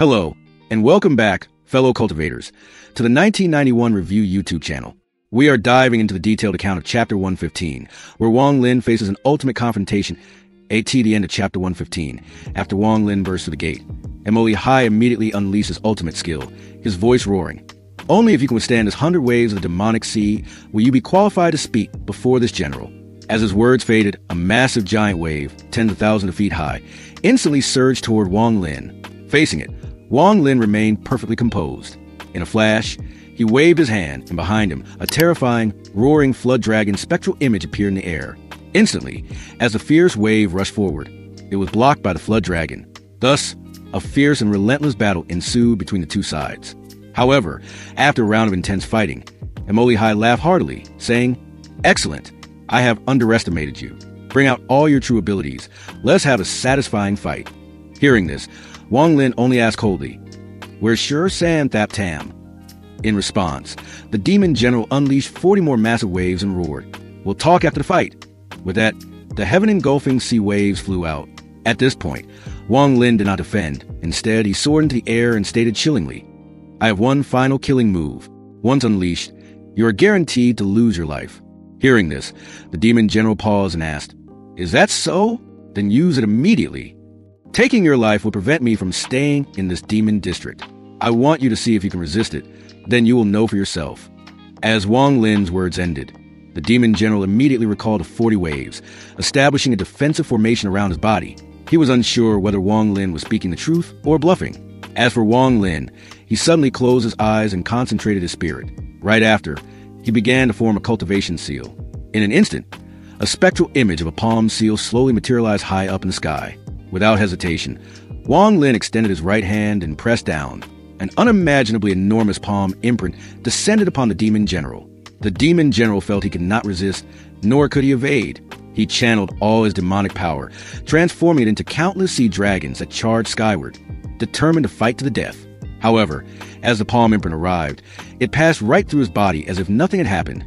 Hello, and welcome back, fellow cultivators, to the 1991 Review YouTube channel. We are diving into the detailed account of Chapter 115, where Wang Lin faces an ultimate confrontation at the end of Chapter 115, after Wang Lin bursts through the gate. Immortal Hai immediately unleashed his ultimate skill, his voice roaring. Only if you can withstand his 100 waves of the demonic sea will you be qualified to speak before this general. As his words faded, a massive giant wave, tens of thousands of feet high, instantly surged toward Wang Lin. Facing it, Wang Lin remained perfectly composed. In a flash, he waved his hand, and behind him, a terrifying, roaring flood dragon spectral image appeared in the air. Instantly, as the fierce wave rushed forward, it was blocked by the flood dragon. Thus, a fierce and relentless battle ensued between the two sides. However, after a round of intense fighting, Immortal Hai laughed heartily, saying, "Excellent, I have underestimated you. Bring out all your true abilities. Let's have a satisfying fight." Hearing this, Wang Lin only asked coldly, "Where's Sure San Thap Tam?" In response, the demon general unleashed 40 more massive waves and roared, "We'll talk after the fight." With that, the heaven-engulfing sea waves flew out. At this point, Wang Lin did not defend. Instead, he soared into the air and stated chillingly, "I have one final killing move. Once unleashed, you are guaranteed to lose your life." Hearing this, the demon general paused and asked, "Is that so? Then use it immediately. Taking your life will prevent me from staying in this demon district. I want you to see if you can resist it. Then you will know for yourself." As Wang Lin's words ended, the demon general immediately recalled the 40 waves, establishing a defensive formation around his body. He was unsure whether Wang Lin was speaking the truth or bluffing. As for Wang Lin, he suddenly closed his eyes and concentrated his spirit. Right after, he began to form a cultivation seal. In an instant, a spectral image of a palm seal slowly materialized high up in the sky. Without hesitation, Wang Lin extended his right hand and pressed down. An unimaginably enormous palm imprint descended upon the demon general. The demon general felt he could not resist, nor could he evade. He channeled all his demonic power, transforming it into countless sea dragons that charged skyward, determined to fight to the death. However, as the palm imprint arrived, it passed right through his body as if nothing had happened,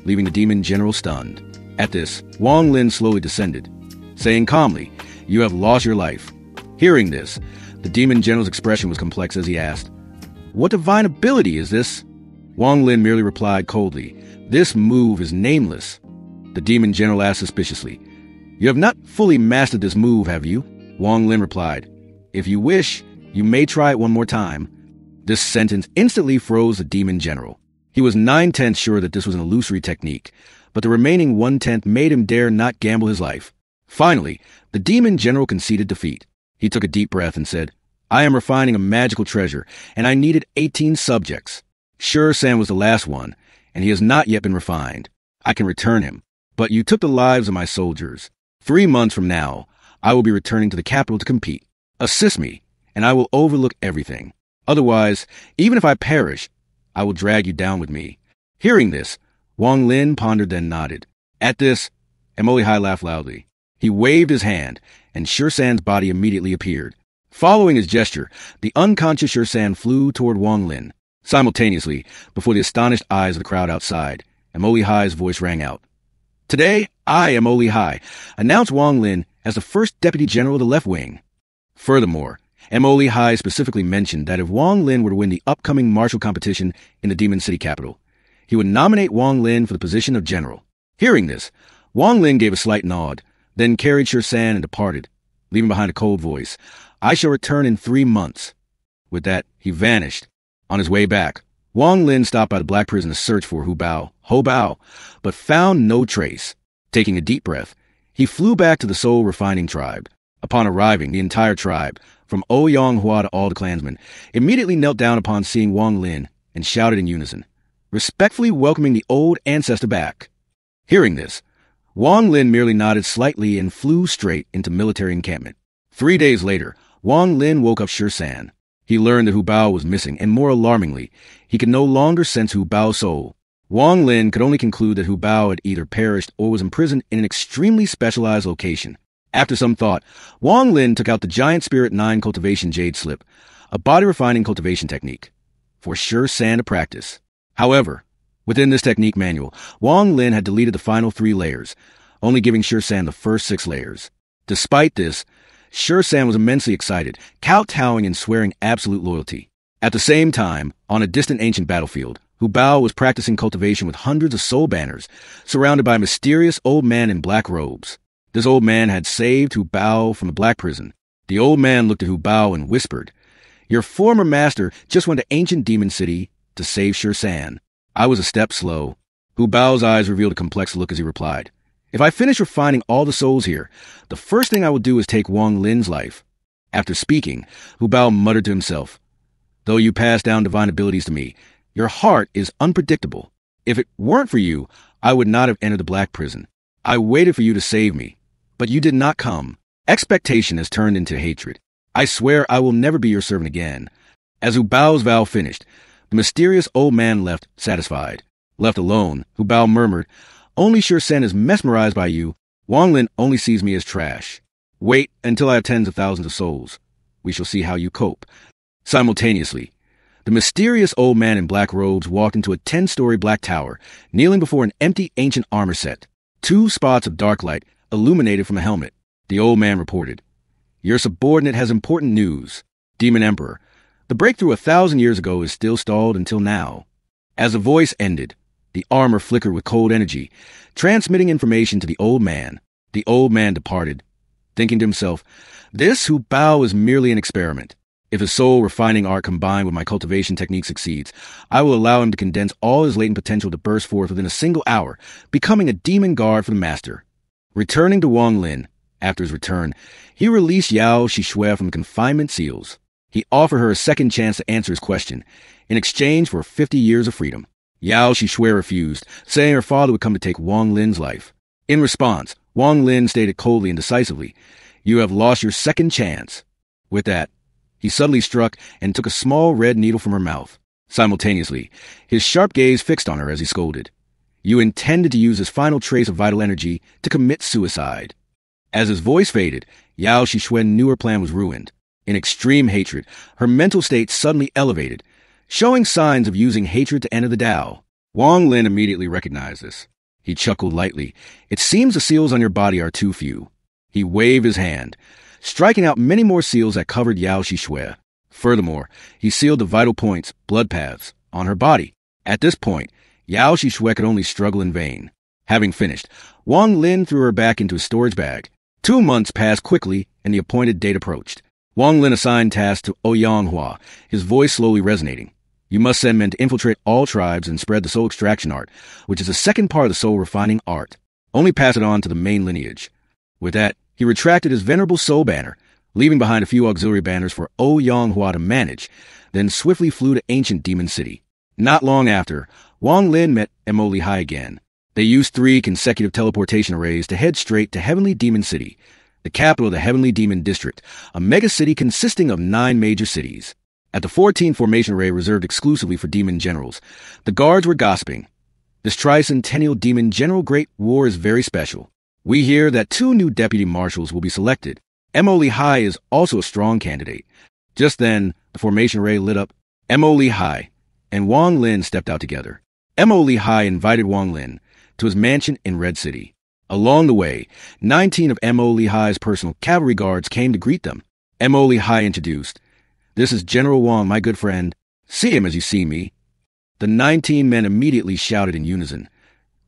leaving the demon general stunned. At this, Wang Lin slowly descended, saying calmly, "You have lost your life." Hearing this, the demon general's expression was complex as he asked, "What divine ability is this?" Wang Lin merely replied coldly, "This move is Nameless." The demon general asked suspiciously, "You have not fully mastered this move, have you?" Wang Lin replied, "If you wish, you may try it one more time." This sentence instantly froze the demon general. He was 9/10 sure that this was an illusory technique, but the remaining 1/10 made him dare not gamble his life. Finally, the demon general conceded defeat. He took a deep breath and said, "I am refining a magical treasure, and I needed 18 subjects. Sure San was the last one, and he has not yet been refined. I can return him. But you took the lives of my soldiers. 3 months from now, I will be returning to the capital to compete. Assist me, and I will overlook everything. Otherwise, even if I perish, I will drag you down with me." Hearing this, Wang Lin pondered then nodded. At this, Immortal Hai laughed loudly. He waved his hand, and Sure San's body immediately appeared. Following his gesture, the unconscious Sure San flew toward Wang Lin. Simultaneously, before the astonished eyes of the crowd outside, Immortal Hai's voice rang out. "Today, I, Immortal Hai, announce Wang Lin as the first deputy general of the left wing." Furthermore, Immortal Hai specifically mentioned that if Wang Lin were to win the upcoming martial competition in the Demon City capital, he would nominate Wang Lin for the position of general. Hearing this, Wang Lin gave a slight nod, then carried Sure San and departed, leaving behind a cold voice, "I shall return in 3 months." With that, he vanished. On his way back, Wang Lin stopped by the black prison to search for Ho Bao, but found no trace. Taking a deep breath, he flew back to the Soul Refining tribe. Upon arriving, the entire tribe, from Ouyang Hua to all the clansmen, immediately knelt down upon seeing Wang Lin and shouted in unison, respectfully welcoming the old ancestor back. Hearing this, Wang Lin merely nodded slightly and flew straight into military encampment. 3 days later, Wang Lin woke up Sure San. He learned that Hu Bao was missing, and more alarmingly, he could no longer sense Hu Bao's soul. Wang Lin could only conclude that Hu Bao had either perished or was imprisoned in an extremely specialized location. After some thought, Wang Lin took out the Giant Spirit 9 Cultivation Jade Slip, a body-refining cultivation technique, for Sure San to practice. However, within this technique manual, Wang Lin had deleted the final 3 layers, only giving Sure San the first 6 layers. Despite this, San was immensely excited, kowtowing and swearing absolute loyalty. At the same time, on a distant ancient battlefield, Hu Bao was practicing cultivation with hundreds of soul banners, surrounded by a mysterious old man in black robes. This old man had saved Hu Bao from the black prison. The old man looked at Hu Bao and whispered, "Your former master just went to ancient demon city to save San." I was a step slow. Hu Bao's eyes revealed a complex look as he replied, "If I finish refining all the souls here, the first thing I will do is take Wang Lin's life." After speaking, Hu Bao muttered to himself, "Though you pass down divine abilities to me, your heart is unpredictable. If it weren't for you, I would not have entered the black prison. I waited for you to save me, but you did not come. Expectation has turned into hatred. I swear I will never be your servant again." As Hu Bao's vow finished, the mysterious old man left satisfied. Left alone, Hu Bao murmured, "Only San is mesmerized by you. Wang Lin only sees me as trash. Wait until I have tens of thousands of souls. We shall see how you cope." Simultaneously, the mysterious old man in black robes walked into a 10-story black tower, kneeling before an empty ancient armor set. 2 spots of dark light illuminated from a helmet. The old man reported, "Your subordinate has important news. Demon Emperor, the breakthrough 1,000 years ago is still stalled until now." As the voice ended, the armor flickered with cold energy, transmitting information to the old man. The old man departed, thinking to himself, "This Hu Bao is merely an experiment. If his soul refining art combined with my cultivation technique succeeds, I will allow him to condense all his latent potential to burst forth within a single hour, becoming a demon guard for the master." Returning to Wang Lin, after his return, he released Yao Shishue from confinement seals. He offered her a second chance to answer his question, in exchange for 50 years of freedom. Yao Shishue refused, saying her father would come to take Wang Lin's life. In response, Wang Lin stated coldly and decisively, "You have lost your second chance." With that, he suddenly struck and took a small red needle from her mouth. Simultaneously, his sharp gaze fixed on her as he scolded, "You intended to use this final trace of vital energy to commit suicide." As his voice faded, Yao Shishue knew her plan was ruined. In extreme hatred, her mental state suddenly elevated, showing signs of using hatred to enter the Tao. Wang Lin immediately recognized this. He chuckled lightly. "It seems the seals on your body are too few." He waved his hand, striking out many more seals that covered Yao Shishue. Furthermore, he sealed the vital points, blood paths, on her body. At this point, Yao Shishue could only struggle in vain. Having finished, Wang Lin threw her back into his storage bag. 2 months passed quickly, and the appointed date approached. Wang Lin assigned tasks to Oyanghua, his voice slowly resonating. "You must send men to infiltrate all tribes and spread the soul extraction art, which is the second part of the soul refining art. Only pass it on to the main lineage." With that, he retracted his venerable soul banner, leaving behind a few auxiliary banners for Oyanghua to manage, then swiftly flew to ancient demon city. Not long after, Wang Lin met Immortal again. They used 3 consecutive teleportation arrays to head straight to Heavenly Demon City, the capital of the Heavenly Demon District, a mega-city consisting of 9 major cities. At the 14th formation array reserved exclusively for demon generals, the guards were gossiping. "This tricentennial demon general great war is very special. We hear that 2 new deputy marshals will be selected. Immortal is also a strong candidate." Just then, the formation array lit up. Immortal and Wang Lin stepped out together. Immortal invited Wang Lin to his mansion in Red City. Along the way, 19 of Immortal's personal cavalry guards came to greet them. Immortal introduced, "This is General Wang, my good friend. See him as you see me." The 19 men immediately shouted in unison,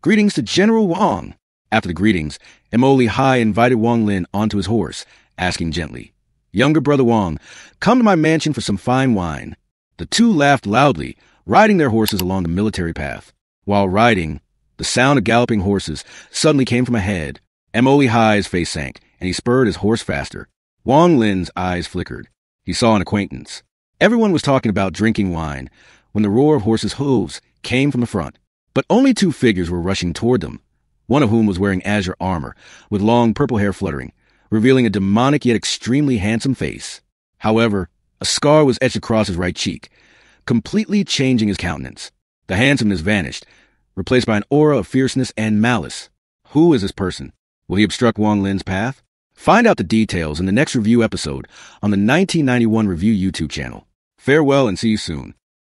"Greetings to General Wang." After the greetings, Immortal invited Wang Lin onto his horse, asking gently, "Younger brother Wang, come to my mansion for some fine wine." The 2 laughed loudly, riding their horses along the military path. While riding, the sound of galloping horses suddenly came from ahead. Immortal's face sank, and he spurred his horse faster. Wang Lin's eyes flickered. He saw an acquaintance. Everyone was talking about drinking wine when the roar of horses' hooves came from the front. But only 2 figures were rushing toward them, one of whom was wearing azure armor, with long purple hair fluttering, revealing a demonic yet extremely handsome face. However, a scar was etched across his right cheek, completely changing his countenance. The handsomeness vanished, replaced by an aura of fierceness and malice. Who is this person? Will he obstruct Wang Lin's path? Find out the details in the next review episode on the 1991 Review YouTube channel. Farewell and see you soon.